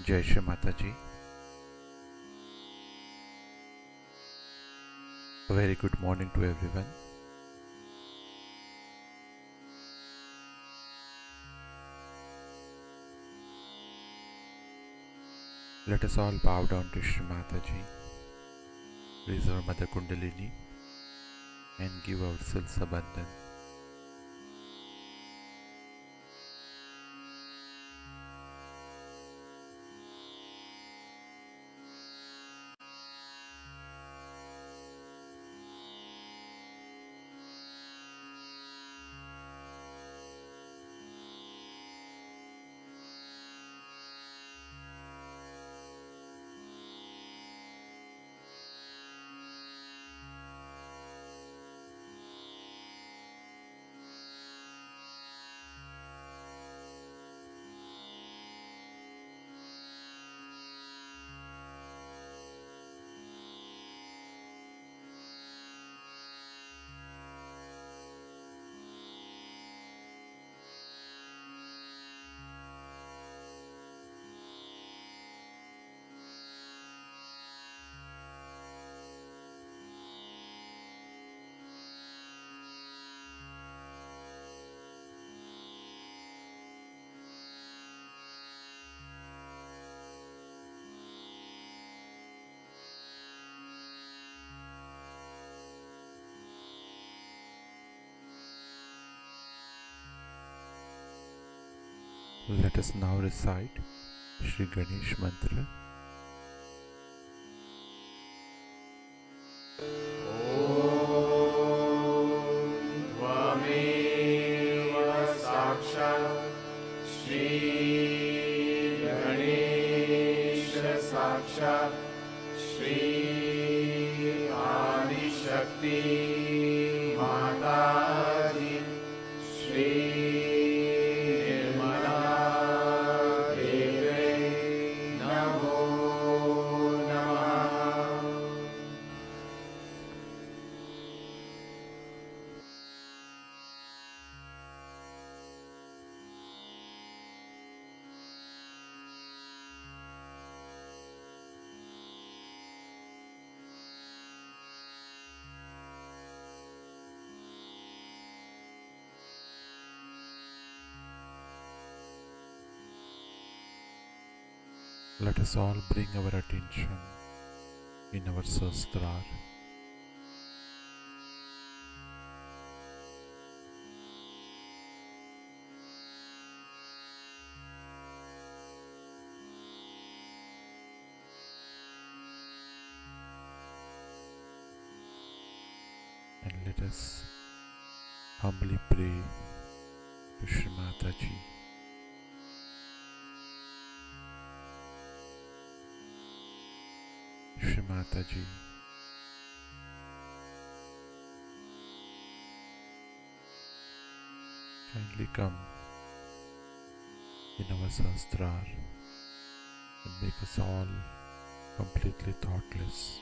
Jai Shri Mataji. A very good morning to everyone. Let us all bow down to Shri Mataji, raise our Mother Kundalini and give ourselves abundance. Let us now recite Shri Ganesh Mantra. Tvameva Sakshat Shri Ganesha Sakshat Shri Adi Shakti Mataji Shri Let us all bring our attention in our Sahasrara. And let us humbly pray to Shri Mataji. Shri Mataji, kindly come in our Sahasrara and make us all completely thoughtless.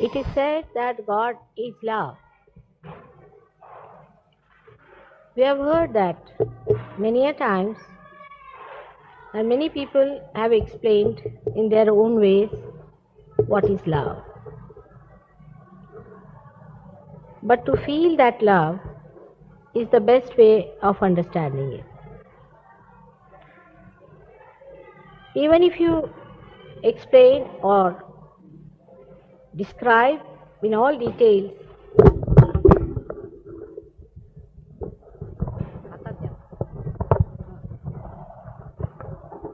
It is said that God is love. We have heard that many a times, and many people have explained in their own ways what is love. But to feel that love is the best way of understanding it. Even if you explain or describe in all details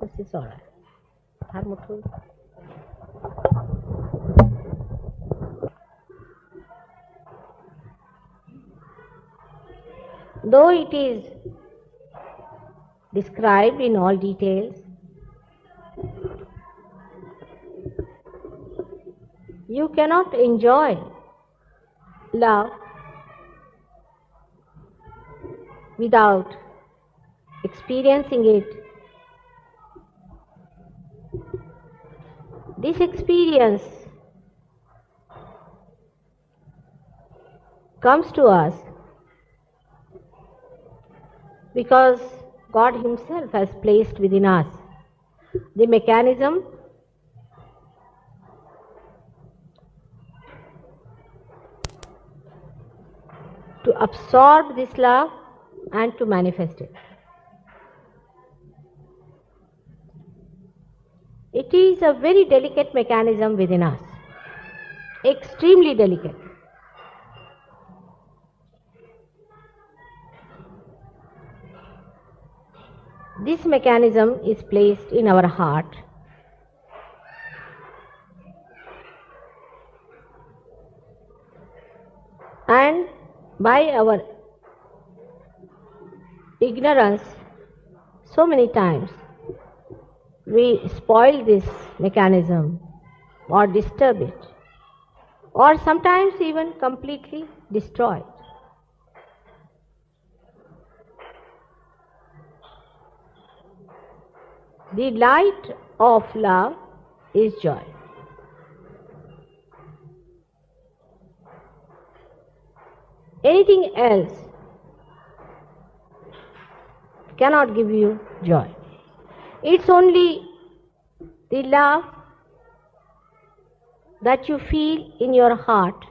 this is all right. Though it is described in all details, You cannot enjoy love without experiencing it. This experience comes to us because God Himself has placed within us the mechanism to absorb this love and to manifest it. It is a very delicate mechanism within us, extremely delicate. This mechanism is placed in our heart and by our ignorance, so many times we spoil this mechanism or disturb it, or sometimes even completely destroy it. The light of love is joy. Anything else cannot give you joy. It's only the love that you feel in your heart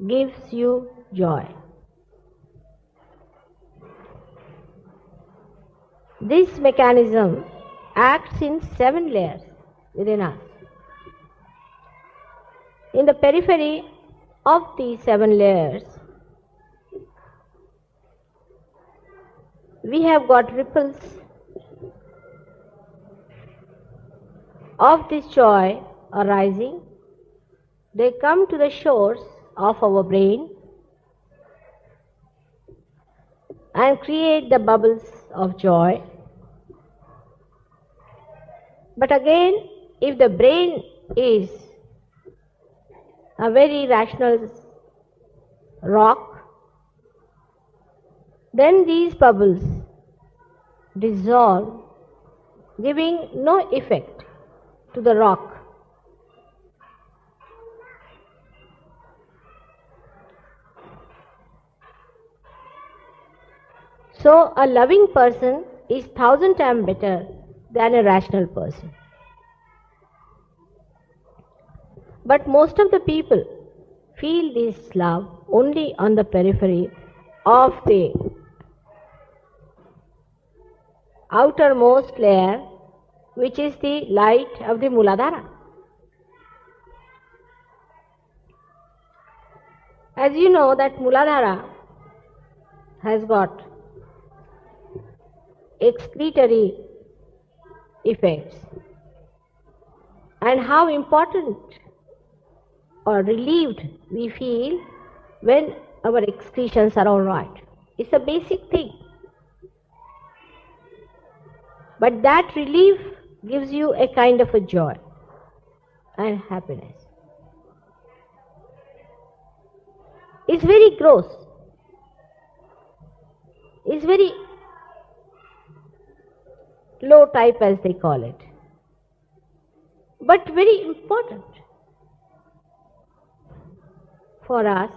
gives you joy. This mechanism acts in 7 layers within us. In the periphery of these 7 layers, we have got ripples of this joy arising. They come to the shores of our brain and create the bubbles of joy. But again, if the brain is a very rational rock, then these bubbles dissolve, giving no effect to the rock. So a loving person is 1,000 times better than a rational person. But most of the people feel this love only on the periphery of the outermost layer, which is the light of the Muladhara. As you know that Muladhara has got excretory effects, and how important or relieved we feel when our excretions are all right. It's a basic thing. But that relief gives you a kind of a joy and happiness. It's very gross. It's very low type, as they call it, but very important for us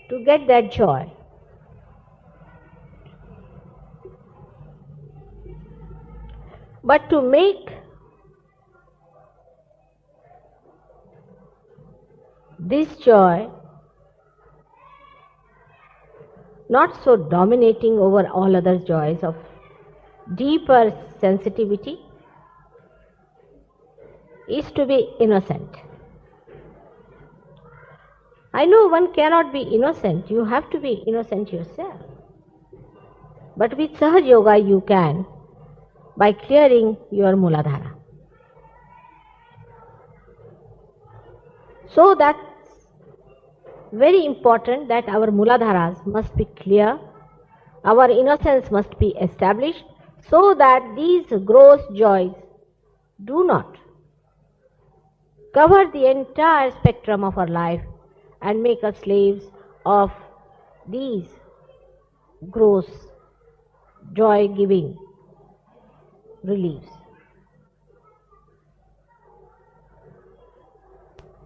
to get that joy. But to make this joy not so dominating over all other joys of deeper sensitivity, is to be innocent. I know one cannot be innocent, you have to be innocent yourself. But with Sahaja Yoga you can, by clearing your Muladhara. So that's very important that our Muladharas must be clear, our innocence must be established, so that these gross joys do not cover the entire spectrum of our life and make us slaves of these gross joy-giving reliefs.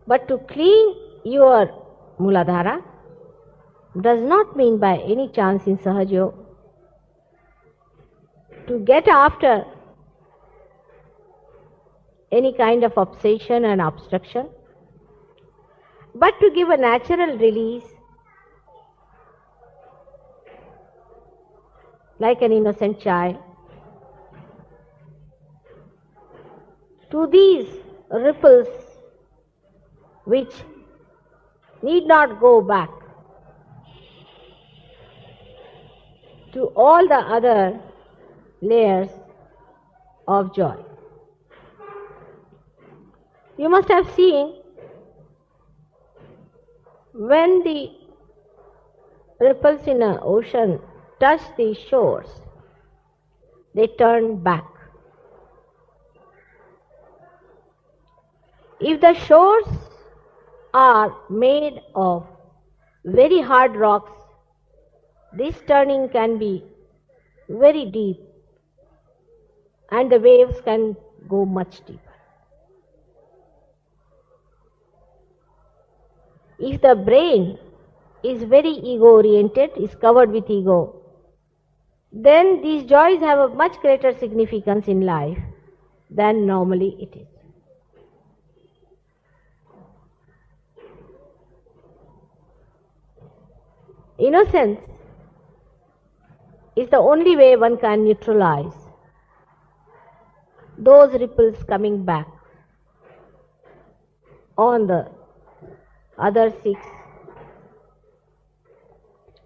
But to clean your Muladhara does not mean by any chance in Sahaja Yoga to get after any kind of obsession and obstruction, but to give a natural release like an innocent child to these ripples which need not go back to all the other layers of joy. You must have seen when the ripples in an ocean touch the shores, they turn back. If the shores are made of very hard rocks, this turning can be very deep and the waves can go much deeper. If the brain is very ego-oriented, is covered with ego, then these joys have a much greater significance in life than normally it is. Innocence is the only way one can neutralize those ripples coming back on the other 6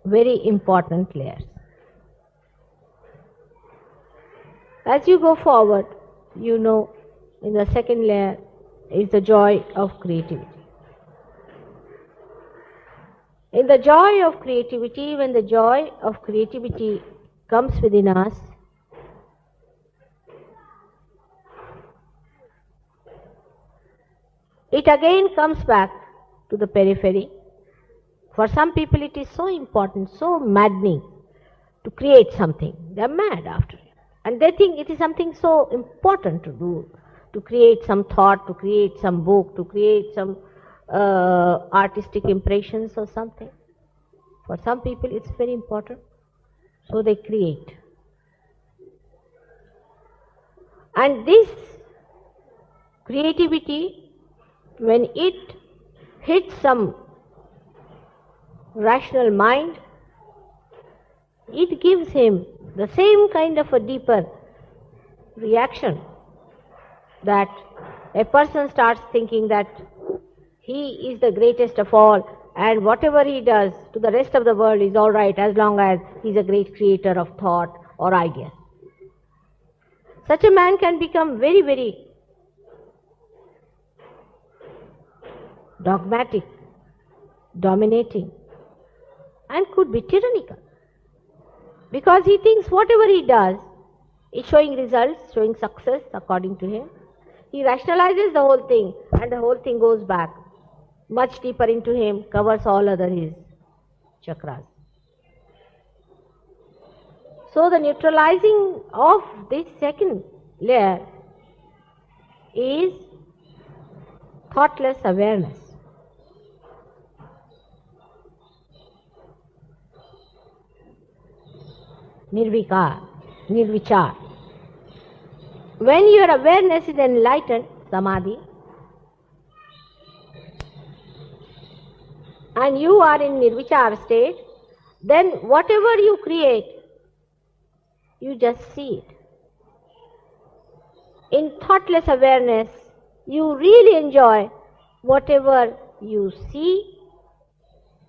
very important layers. As you go forward, you know in the second layer is the joy of creativity. In the joy of creativity, when the joy of creativity comes within us, it again comes back to the periphery. For some people it is so important, so maddening to create something. They are mad after it. And they think it is something so important to do, to create some thought, to create some book, to create some artistic impressions or something. For some people it's very important, so they create. And this creativity, when it hits some rational mind, it gives him the same kind of a deeper reaction, that a person starts thinking that he is the greatest of all and whatever he does to the rest of the world is all right as long as he is a great creator of thought or ideas. Such a man can become very, very dogmatic, dominating, and could be tyrannical, because he thinks whatever he does is showing results, showing success according to him. He rationalizes the whole thing and the whole thing goes back much deeper into him, covers all other his chakras. So the neutralizing of this second layer is thoughtless awareness. Nirvikar, nirvichar. When your awareness is enlightened, samadhi, and you are in nirvichar state, then whatever you create, you just see it. In thoughtless awareness, you really enjoy whatever you see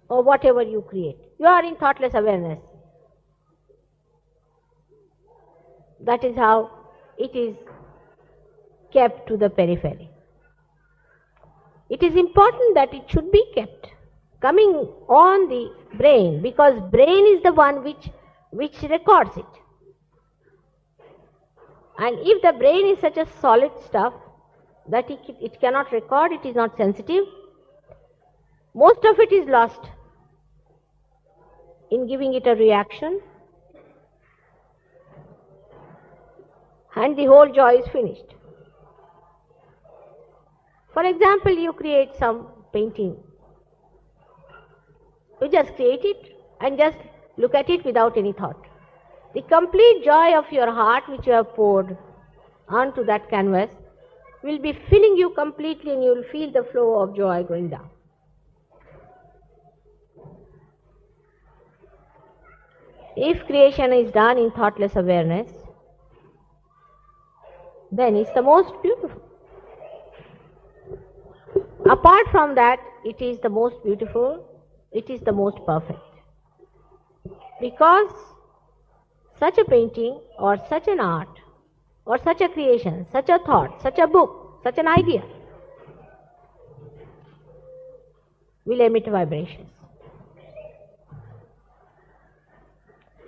or whatever you create. You are in thoughtless awareness. That is how it is kept to the periphery. It is important that it should be kept coming on the brain, because brain is the one which records it. And if the brain is such a solid stuff, that it cannot record, it is not sensitive. Most of it is lost in giving it a reaction, and the whole joy is finished. For example, you create some painting. You just create it and just look at it without any thought. The complete joy of your heart which you have poured onto that canvas will be filling you completely, and you will feel the flow of joy going down. If creation is done in thoughtless awareness, then it's the most beautiful. Apart from that, it is the most beautiful, it is the most perfect. Because such a painting or such an art or such a creation, such a thought, such a book, such an idea will emit vibrations.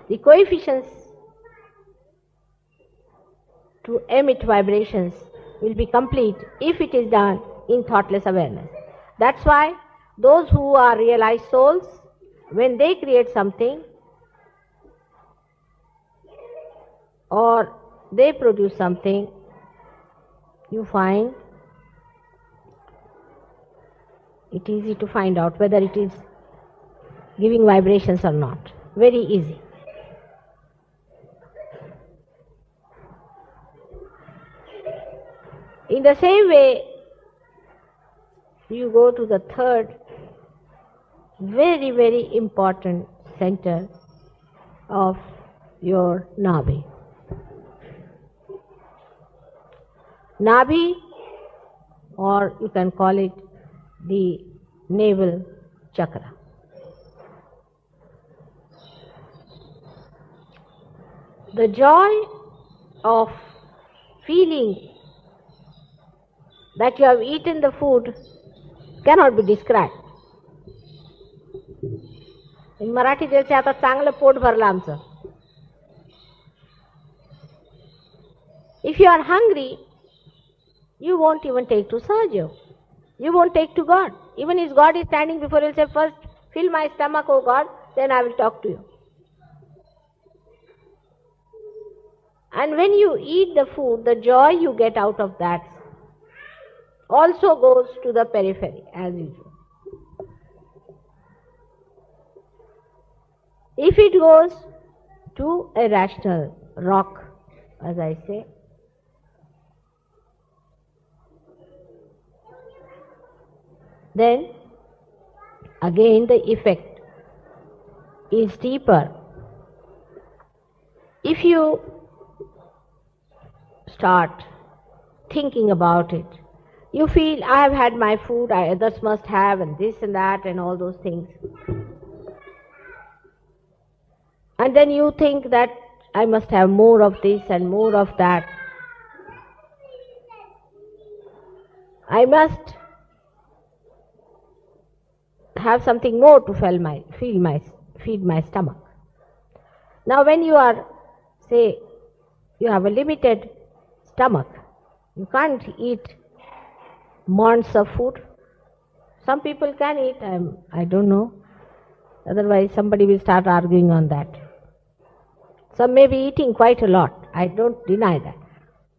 The coefficients to emit vibrations will be complete if it is done in thoughtless awareness. That's why those who are realized souls, when they create something or they produce something, you find it easy to find out whether it is giving vibrations or not. Very easy. In the same way, you go to the third very, very important center of your Nabi. Nabi, or you can call it the navel chakra. The joy of feeling that you have eaten the food cannot be described. In Marathi they say, आता चांगलं pot भरलं आमचं. If you are hungry, you won't even take to Sahaja. You won't take to God. Even if God is standing before you, say, first fill my stomach, O God, then I will talk to you. And when you eat the food, the joy you get out of that also goes to the periphery as usual. If it goes to a rational rock, as I say, then again the effect is deeper. If you start thinking about it, you feel, I have had my food, others must have, and this and that and all those things. And then you think that I must have more of this and more of that. I must have something more to feed my stomach. Now when you are, say, you have a limited stomach, you can't eat mounds of food. Some people can eat, I don't know. Otherwise somebody will start arguing on that. Some may be eating quite a lot, I don't deny that.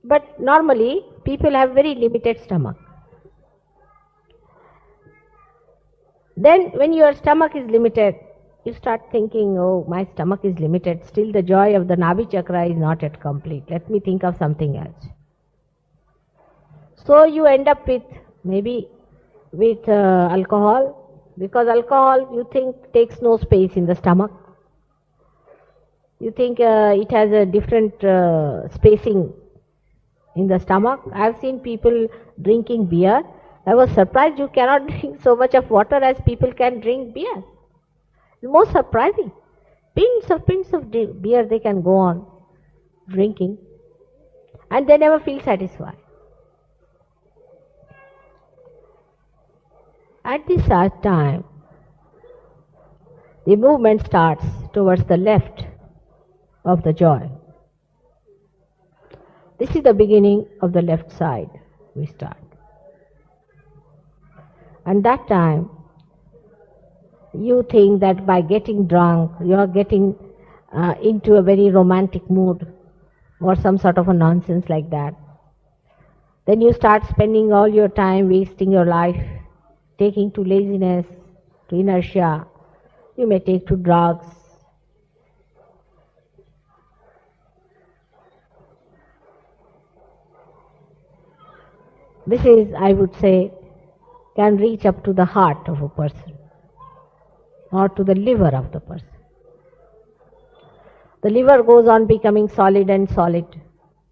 But normally people have very limited stomach. Then when your stomach is limited, you start thinking, oh, my stomach is limited, still the joy of the Nabi chakra is not yet complete. Let me think of something else. So you end up with alcohol, because alcohol you think takes no space in the stomach. You think it has a different spacing in the stomach. I have seen people drinking beer. I was surprised you cannot drink so much of water as people can drink beer. It's most surprising. Pints of beer they can go on drinking, and they never feel satisfied. At this time, the movement starts towards the left of the joy. This is the beginning of the left side. We start. And that time, you think that by getting drunk, you are getting into a very romantic mood or some sort of a nonsense like that. Then you start spending all your time wasting your life, taking to laziness, to inertia. You may take to drugs. This is, I would say, can reach up to the heart of a person or to the liver of the person. The liver goes on becoming solid and solid.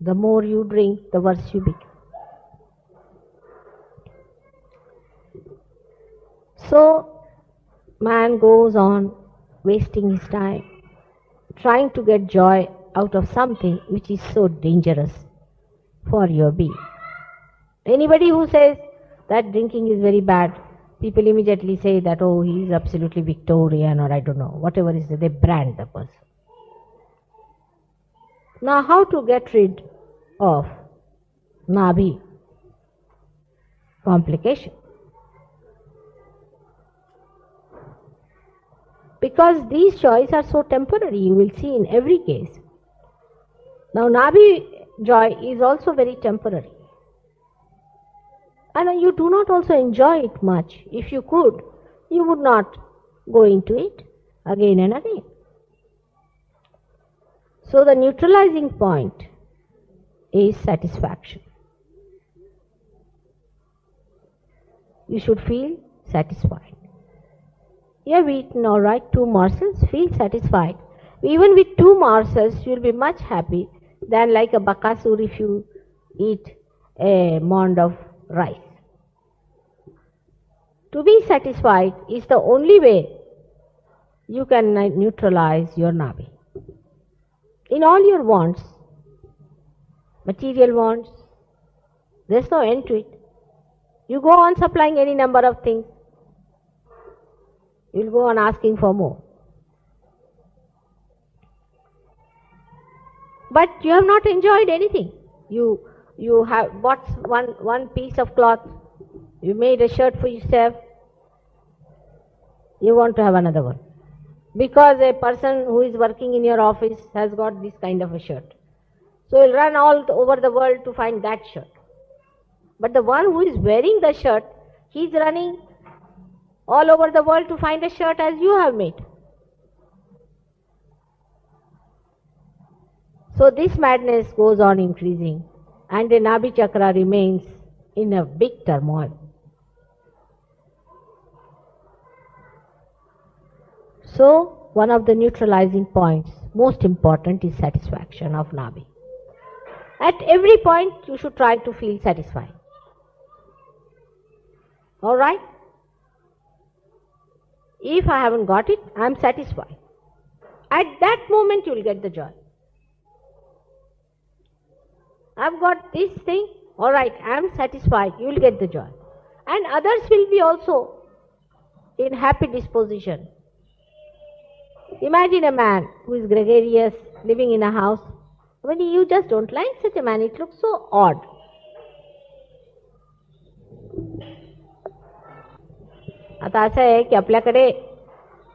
The more you drink, the worse you become. So, man goes on wasting his time, trying to get joy out of something which is so dangerous for your being. Anybody who says that drinking is very bad, people immediately say that, oh, he is absolutely Victorian, or I don't know, whatever is it, they brand the person. Now, how to get rid of Nabhi complication? Because these joys are so temporary, you will see in every case. Now, Nabhi joy is also very temporary. And you do not also enjoy it much. If you could, you would not go into it again and again. So the neutralizing point is satisfaction. You should feel satisfied. You have eaten, all right, 2 morsels, feel satisfied. Even with 2 morsels, you will be much happy than like a bakasur if you eat a mound of rice. To be satisfied is the only way you can neutralize your Nabhi. In all your wants, material wants, there's no end to it. You go on supplying any number of things. You'll go on asking for more. But you have not enjoyed anything. You have bought one piece of cloth. You made a shirt for yourself. You want to have another one. Because a person who is working in your office has got this kind of a shirt. So he'll run all over the world to find that shirt. But the one who is wearing the shirt, he's running all over the world to find a shirt as you have made. So this madness goes on increasing, and the Nabhi chakra remains in a big turmoil. So one of the neutralizing points, most important, is satisfaction of Nabhi. At every point you should try to feel satisfied. Alright? If I haven't got it, I am satisfied. At that moment you will get the joy. I've got this thing, alright, I am satisfied, you will get the joy. And others will be also in happy disposition. Imagine a man who is gregarious, living in a house. When you just don't like such a man, it looks so odd. आता असं आहे की आपल्याकडे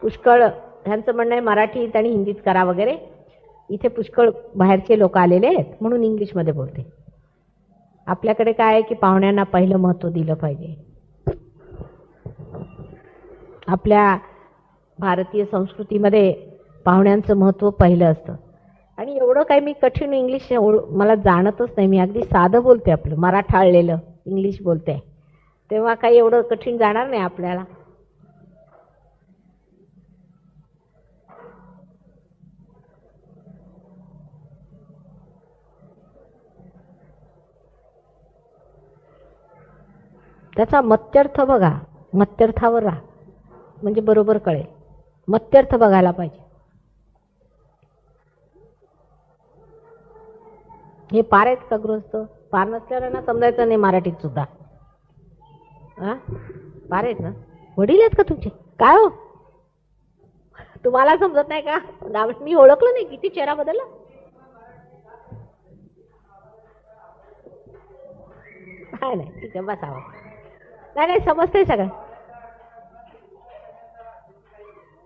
पुष्कळ ह्यांचं म्हणणं आहे मराठीत आणि हिंदीत करा वगैरे. इथे पुष्कळ बाहेरचे लोक आलेले आहेत म्हणून इंग्लिशमध्ये बोलते. आपल्याकडे काय आहे की पाहुण्यांना पहिलं महत्त्व दिलं पाहिजे. आपल्या भारतीय संस्कृतीमध्ये पाहुण्यांचं महत्त्व पहिलं असतं. आणि एवढं काही मी कठीण इंग्लिश मला जाणतच नाही. मी अगदी साधं बोलते, आपलं मराठाळलेलं इंग्लिश बोलते. तेव्हा काही एवढं कठीण जाणार नाही आपल्याला. त्याचा मत्यर्थ बघा, मत्यर्थावर राहा म्हणजे बरोबर कळेल. मत्यर्थ बघायला पाहिजे. हे पार आहेत का गृहस्थ? पार नसल्यावर समजायचं नाही मराठीत सुद्धा. पार आहेत ना? वडील आहेत का तुमचे? काय हो, तुम्हाला समजत नाही का? मी ओळखलं नाही, किती चेहरा बदलला. नाही ठीक आहे, बसावं. नाही समजतंय सगळं.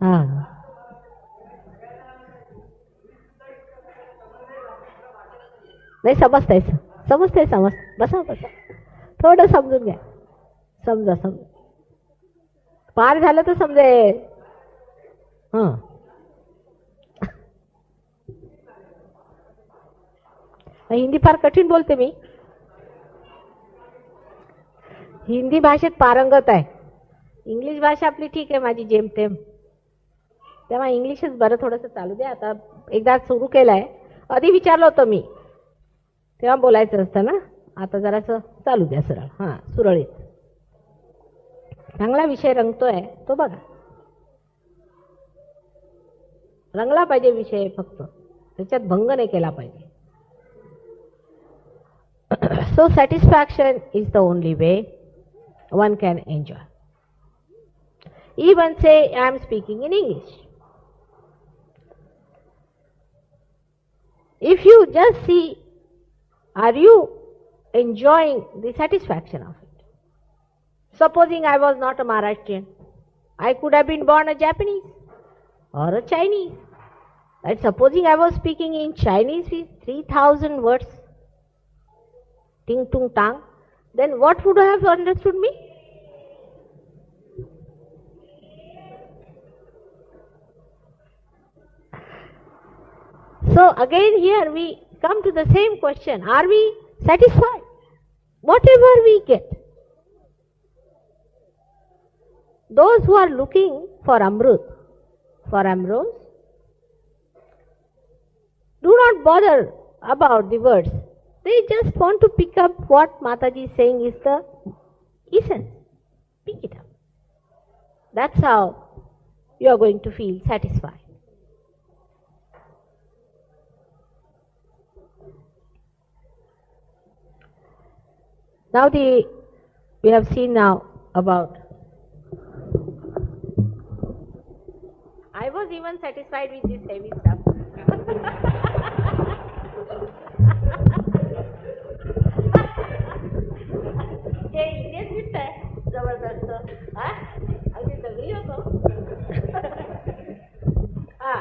हाँ. नाही समजतंय बसा थोडं समजून घ्या. समजा पार झालं तर समजेल. हं. हिंदी फार कठीण बोलते मी. हिंदी भाषेत पारंगत आहे. इंग्लिश भाषा आपली ठीक आहे माझी जेमतेम. तेव्हा इंग्लिशच बरं थोडंसं चालू द्या. आता एकदा सुरू केलंय. आधी विचारलं होतं मी तेव्हा बोलायचं असतं ना. आता जरासं चालू द्या सरळ. हां सुरळीत. चांगला विषय रंगतोय तो बघा. रंगला पाहिजे विषय, फक्त त्याच्यात भंग नाही केला पाहिजे. So satisfaction is the only way one can enjoy. Even say I am speaking in English. If you just see, are you enjoying the satisfaction of it? Supposing I was not a Maharashtrian, I could have been born a Japanese or a Chinese. And supposing I was speaking in Chinese with 3,000 words, ting tung tang, then what would have understood me? So again here we come to the same question. Are we satisfied? Whatever we get. Those who are looking for Amrut, for Amrose, do not bother about the words. They just want to pick up what Mataji is saying is the essence. Pick it up. That's how you are going to feel satisfied. Now we have seen now about. I was even satisfied with this heavy stuff. हे इथेच दिसतंय जबरदस्त. हा अगदी दगडी होतो. हा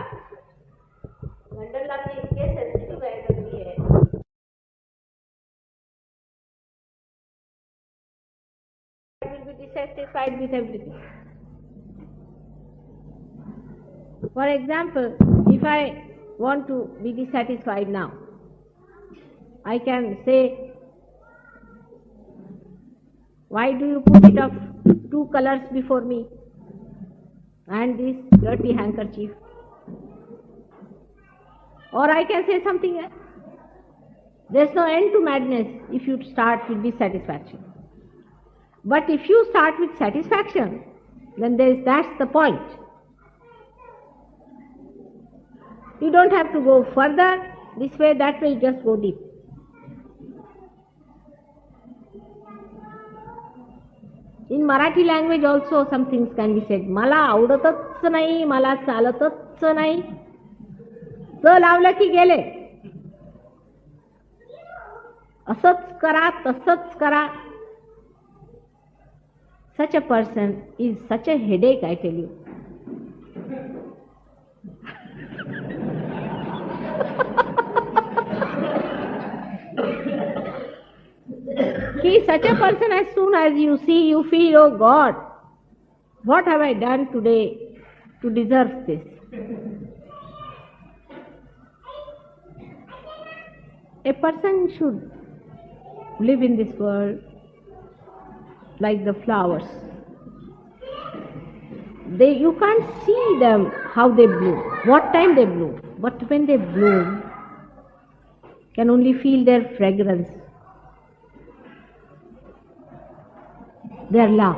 मंडलला मी इतके sensitive आहे, दगडी आहे. I will be dissatisfied with everything. For example, if I want to be dissatisfied now, I can say, why do you put it of two colors before me and this dirty handkerchief? Or I can say something else. There's no end to madness if you start with dissatisfaction. But if you start with satisfaction, then that's the point. You don't have to go further this way, that way, you just go deep. In Marathi language also some things can be said. मला आवडतच नाही, मला चालतच नाही. च लावलं की गेले. असंच करा, तसंच करा. Such a person is such a headache, I tell you. He is such a person, as soon as you see, you feel, oh God, what have I done today to deserve this? A person should live in this world like the flowers. You can't see them how they bloom, what time they bloom, but when they bloom, can only feel their fragrance, their love.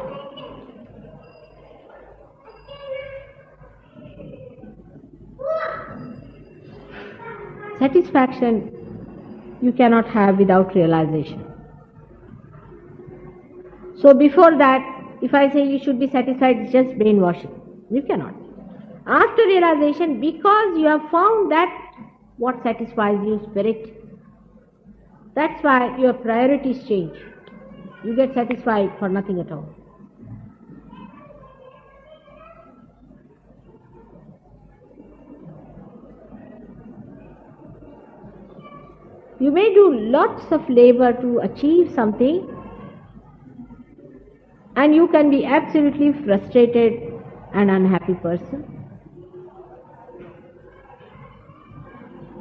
Satisfaction you cannot have without realization. So before that, if I say you should be satisfied, it's just brainwashing. You cannot. After realization, because you have found that what satisfies you, spirit, that's why your priorities change. You get satisfied for nothing at all. You may do lots of labor to achieve something, and you can be absolutely frustrated and unhappy person.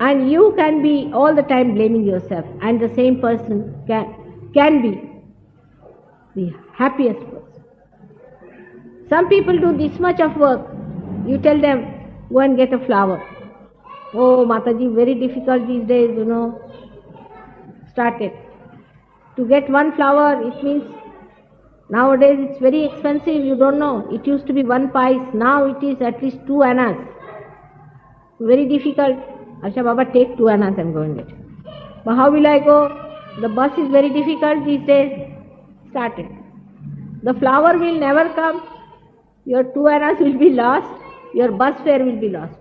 And you can be all the time blaming yourself, and the same person can be the happiest person. Some people do this much of work. You tell them, go and get a flower. Oh, Mataji, very difficult these days, Started. To get one flower, it means nowadays it's very expensive, you don't know. It used to be 1 pice, now it is at least 2 annas. Very difficult. Asha Baba, take 2 annas and go and get it. But how will I go? The bus is very difficult these days. Started. The flower will never come. Your 2 annas will be lost. Your bus fare will be lost.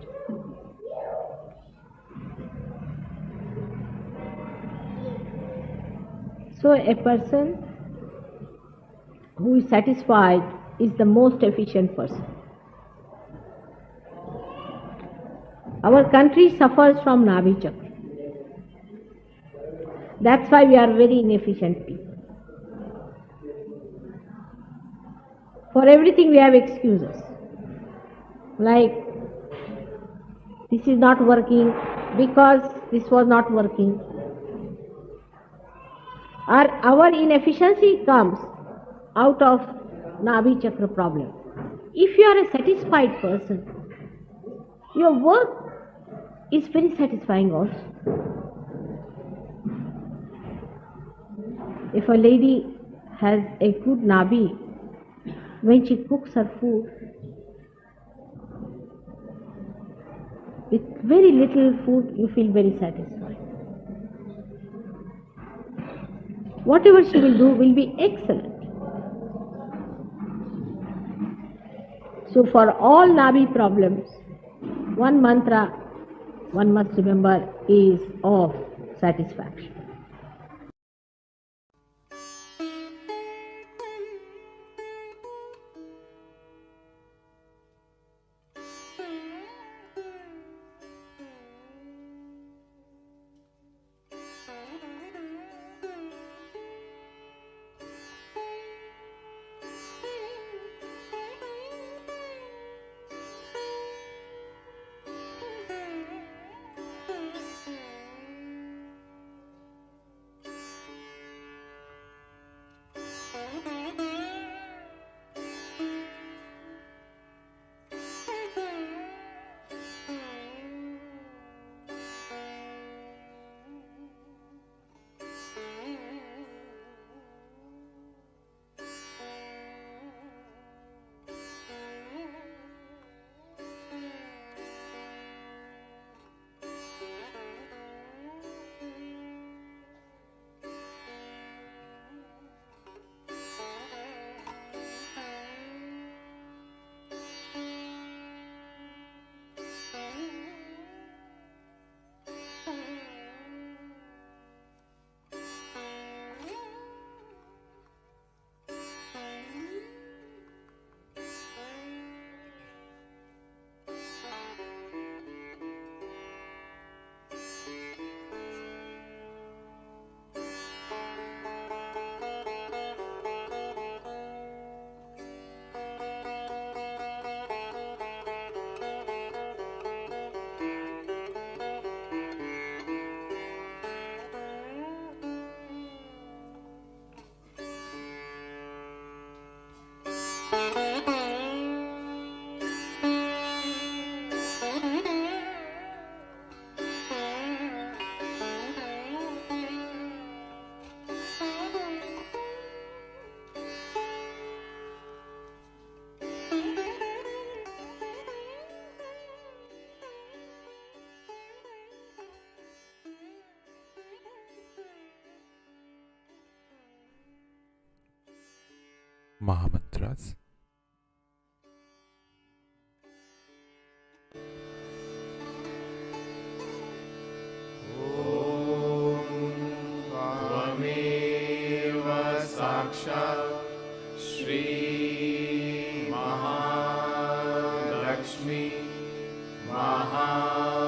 So a person who is satisfied is the most efficient person. Our country suffers from Nabhi Chakra. That's why we are very inefficient people. For everything we have excuses. Like, this is not working because this was not working. Our inefficiency comes out of Nabhi Chakra problem. If you are a satisfied person, your work is very satisfying also. If a lady has a good Nabhi, when she cooks her food, with very little food you feel very satisfied. Whatever she will do will be excellent. So for all Nabhi problems, one mantra one must remember is of satisfaction. Mahamantras. त्वमेव साक्षात् श्री महालक्ष्मी महासरस्वती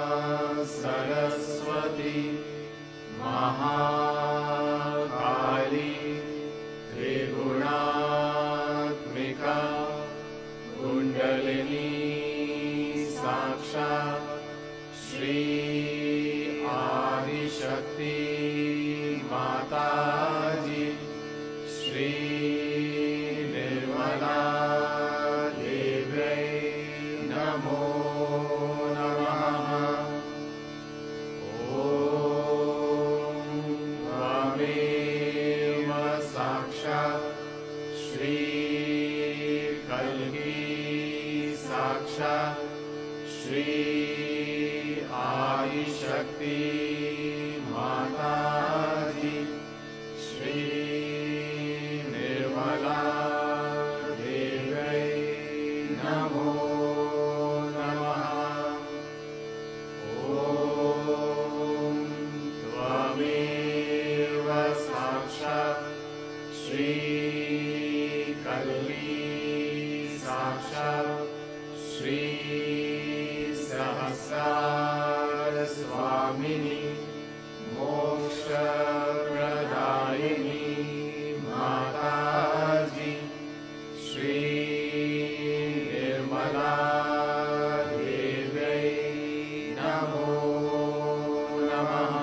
महाकाली त्रिगुणात्मिका कुंडलिनी साक्षात् श्री आदिशक्ति माताजी श्री निर्मला देव्यै नमो नमः। ॐ त्वमेव साक्षात् श्री कल्की साक्षात् श्री आदिशक्ति माताजी श्री निर्मला देव्यै नमो नमः। ॐ त्वमेव साक्षात् श्री कल्की साक्षात् श्री सहस्रार स्वामिनी मोक्षप्रदायिनी माताजी श्री निर्मला देव्यै नमो नमः।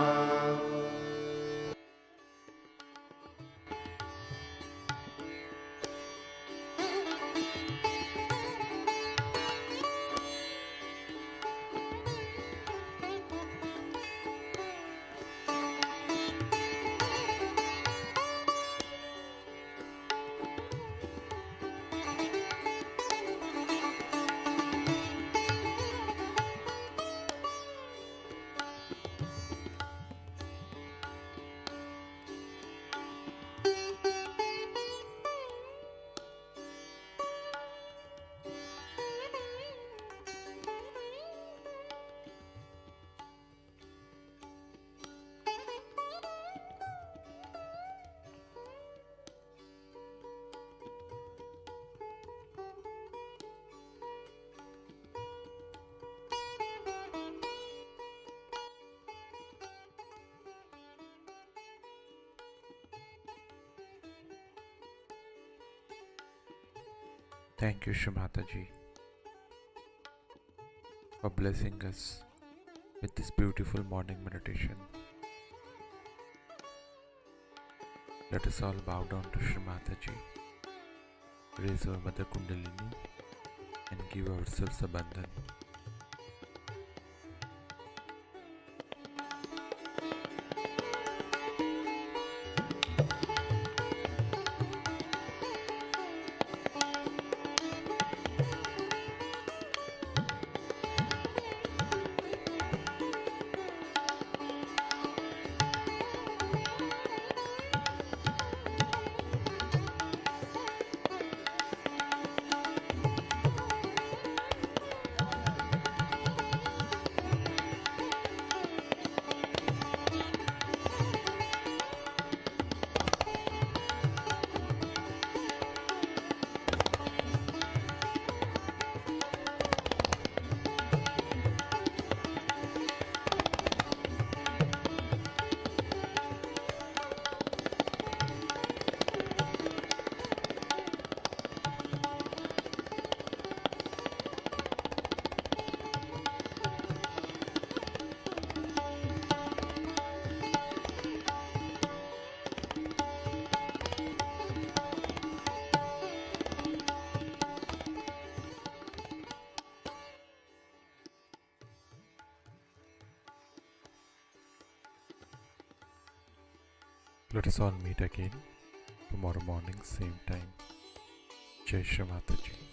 Thank you, Shri Mataji, for blessing us with this beautiful morning meditation. Let us all bow down to Shri Mataji, raise our Mother Kundalini and give ourselves a bandhan. Let us all meet again tomorrow morning, same time. Jai Shri Mataji.